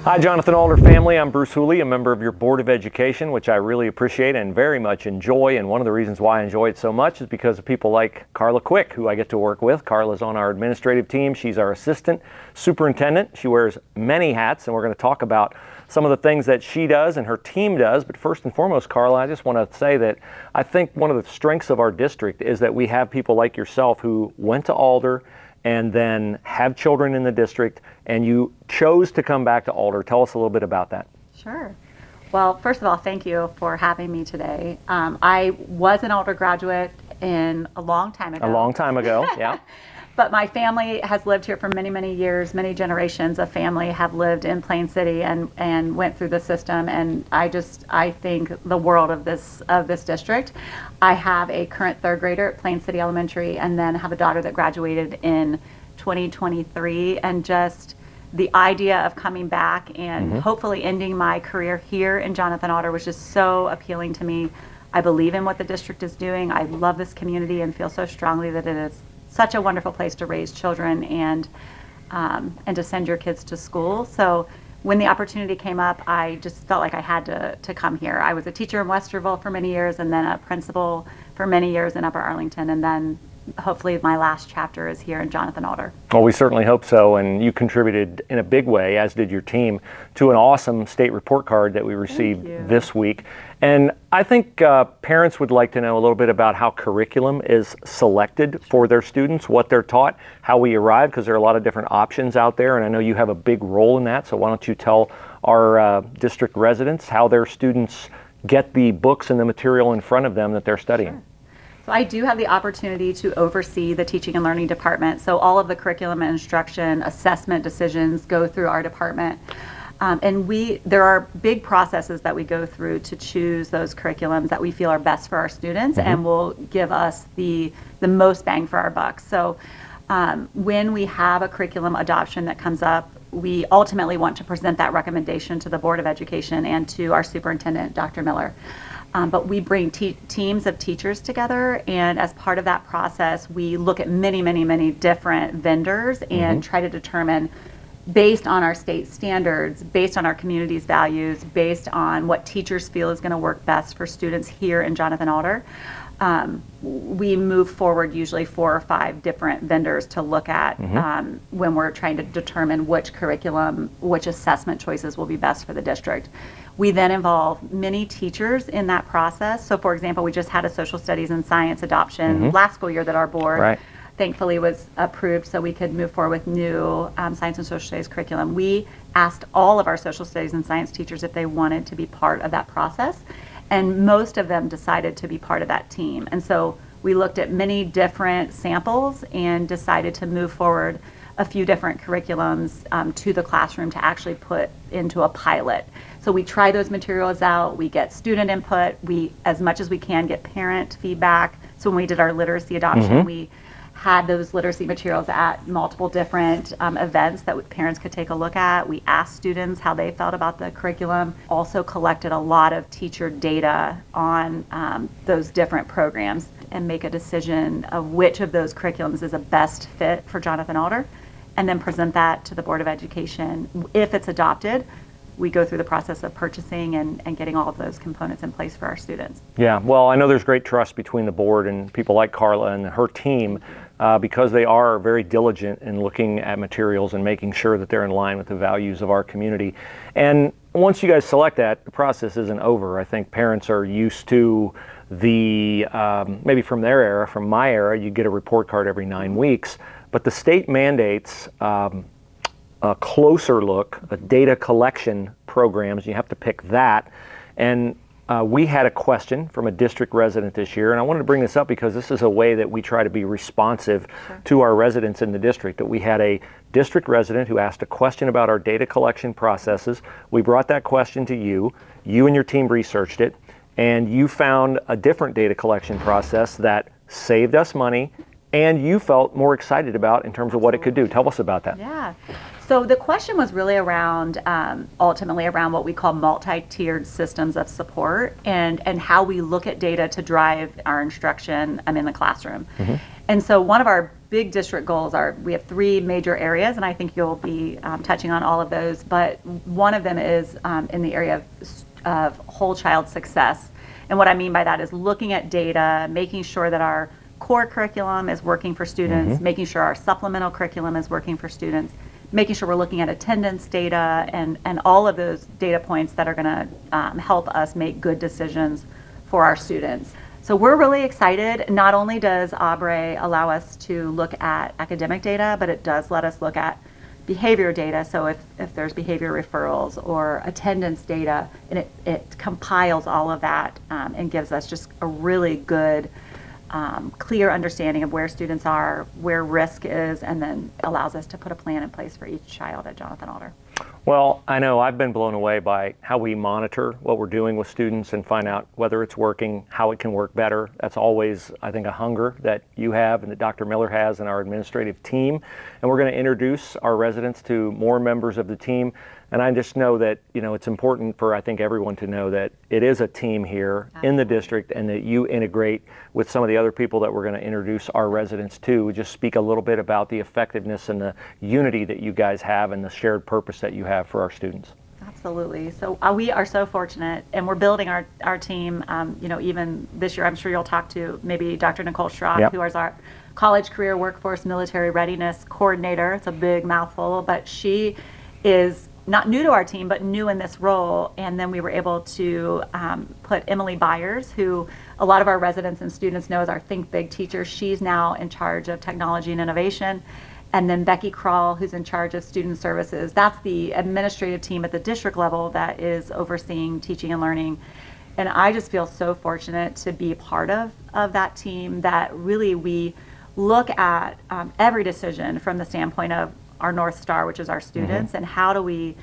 Hi, Jonathan Alder family. I'm Bruce Hooley, a member of your Board of Education, which I really appreciate and very much enjoy. And one of the reasons why I enjoy it so much is because of people like Carla Quick, who I get to work with. Carla's on our administrative team. She's our Assistant Superintendent. She wears many hats, and we're going to talk about some of the things that she does and her team does. But first and foremost, Carla, I just want to say that I think one of the strengths of our district is that we have people like yourself who went to Alder and then have children in the district, and you chose to come back to Alder. Tell us a little bit about that. Sure. Well, first of all, thank you for having me today. I was an Alder graduate a long time ago. A long time ago, yeah. But my family has lived here for many, many years. Many generations of family have lived in Plain City and went through the system. And I think the world of this district. I have a current third grader at Plain City Elementary, and then have a daughter that graduated in 2023. And just the idea of coming back and hopefully ending my career here in Jonathan Alder was just so appealing to me. I believe in what the district is doing. I love this community and feel so strongly that it is such a wonderful place to raise children and to send your kids to school. So when the opportunity came up, I just felt like I had to come here. I was a teacher in Westerville for many years, and then a principal for many years in Upper Arlington, and then hopefully my last chapter is here in Jonathan Alder. Well, we certainly hope so, and you contributed in a big way, as did your team, to an awesome state report card that we received this week. And I think parents would like to know a little bit about how curriculum is selected for their students, what they're taught, how we arrive, because there are a lot of different options out there, and I know you have a big role in that, so why don't you tell our district residents how their students get the books and the material in front of them that they're studying. Sure. So I do have the opportunity to oversee the teaching and learning department. So all of the curriculum and instruction assessment decisions go through our department. And there are big processes that we go through to choose those curriculums that we feel are best for our students and will give us the most bang for our buck. So when we have a curriculum adoption that comes up, we ultimately want to present that recommendation to the Board of Education and to our superintendent, Dr. Miller. But we bring teams of teachers together, and as part of that process, we look at many, many, many different vendors and try to determine, based on our state standards, based on our community's values, based on what teachers feel is going to work best for students here in Jonathan Alder, we move forward usually 4 or 5 different vendors to look at when we're trying to determine which curriculum, which assessment choices will be best for the district. We then involve many teachers in that process. So for example, we just had a social studies and science adoption last school year that our board thankfully was approved so we could move forward with new science and social studies curriculum. We asked all of our social studies and science teachers if they wanted to be part of that process, and most of them decided to be part of that team. And so we looked at many different samples and decided to move forward a few different curriculums to the classroom to actually put into a pilot. So we try those materials out, we get student input, we, as much as we can, get parent feedback. So when we did our literacy adoption, we had those literacy materials at multiple different events that parents could take a look at. We asked students how they felt about the curriculum, also collected a lot of teacher data on those different programs, and make a decision of which of those curriculums is a best fit for Jonathan Alder, and then present that to the Board of Education. If it's adopted, we go through the process of purchasing and getting all of those components in place for our students. Yeah, well, I know there's great trust between the board and people like Carla and her team because they are very diligent in looking at materials and making sure that they're in line with the values of our community. And once you guys select that, the process isn't over. I think parents are used to the, maybe from their era, from my era, you get a report card every 9 weeks, but the state mandates a closer look, a data collection programs. You have to pick that. And we had a question from a district resident this year, and I wanted to bring this up because this is a way that we try to be responsive to our residents in the district. That we had a district resident who asked a question about our data collection processes. We brought that question to you. You and your team researched it, and you found a different data collection process that saved us money and you felt more excited about in terms of what it could do. Tell us about that. Yeah. So the question was really around, ultimately around what we call multi-tiered systems of support and how we look at data to drive our instruction in the classroom. And so one of our big district goals we have 3 major areas, and I think you'll be touching on all of those, but one of them is in the area of whole child success. And what I mean by that is looking at data, making sure that our core curriculum is working for students, making sure our supplemental curriculum is working for students, making sure we're looking at attendance data and all of those data points that are going to help us make good decisions for our students. So we're really excited. Not only does Aubrey allow us to look at academic data, but it does let us look at behavior data. So if there's behavior referrals or attendance data, and it compiles all of that and gives us just a really good clear understanding of where students are, where risk is, and then allows us to put a plan in place for each child at Jonathan Alder. Well, I know I've been blown away by how we monitor what we're doing with students and find out whether it's working, how it can work better. That's always, I think, a hunger that you have and that Dr. Miller has and our administrative team. And we're going to introduce our residents to more members of the team. And I just know that, it's important for, I think, everyone to know that it is a team here in the district and that you integrate with some of the other people that we're going to introduce our residents to. Just speak a little bit about the effectiveness and the unity that you guys have and the shared purpose that you have for our students. Absolutely. So we are so fortunate, and we're building our team. Even this year, I'm sure you'll talk to maybe Dr. Nicole Schrock, who is our College Career Workforce Military Readiness Coordinator. It's a big mouthful, but she is not new to our team, but new in this role. And then we were able to put Emily Byers, who a lot of our residents and students know as our Think Big teacher. She's now in charge of technology and innovation. And then Becky Krall, who's in charge of student services. That's the administrative team at the district level that is overseeing teaching and learning. And I just feel so fortunate to be part of that team, that really we look at every decision from the standpoint of our North Star, which is our students, and how do we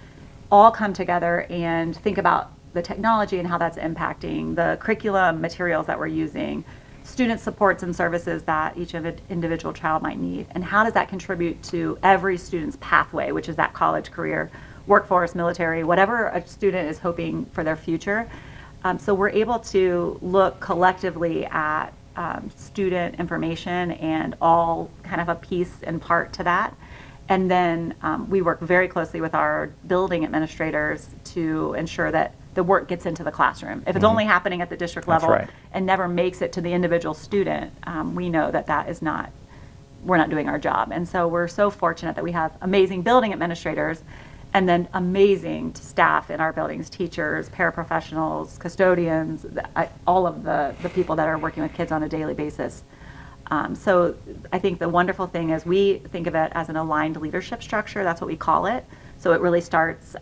all come together and think about the technology and how that's impacting the curriculum materials that we're using, student supports and services that each individual child might need, and how does that contribute to every student's pathway, which is that college, career, workforce, military, whatever a student is hoping for their future. So we're able to look collectively at student information and all kind of a piece and part to that. And then we work very closely with our building administrators to ensure that the work gets into the classroom. If it's only happening at the district level and never makes it to the individual student, we know that is not, we're not doing our job. And so we're so fortunate that we have amazing building administrators and then amazing staff in our buildings, teachers, paraprofessionals, custodians, all of the people that are working with kids on a daily basis. So I think the wonderful thing is we think of it as an aligned leadership structure. That's what we call it. So it really starts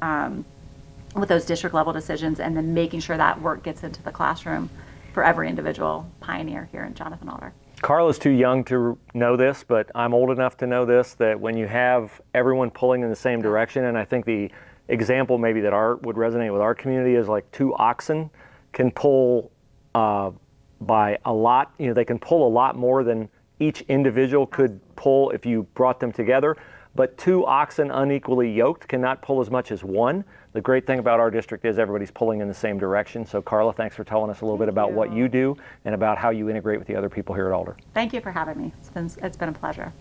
with those district level decisions and then making sure that work gets into the classroom for every individual pioneer here in Jonathan Alder. Carla's too young to know this, but I'm old enough to know this, that when you have everyone pulling in the same direction, and I think the example maybe that would resonate with our community is like 2 oxen can pull by a lot, they can pull a lot more than each individual could pull if you brought them together, but 2 oxen unequally yoked cannot pull as much as one. The great thing about our district is everybody's pulling in the same direction. So Carla, thanks for telling us a little bit about what you do and about how you integrate with the other people here at Alder. Thank you for having me. It's been a pleasure.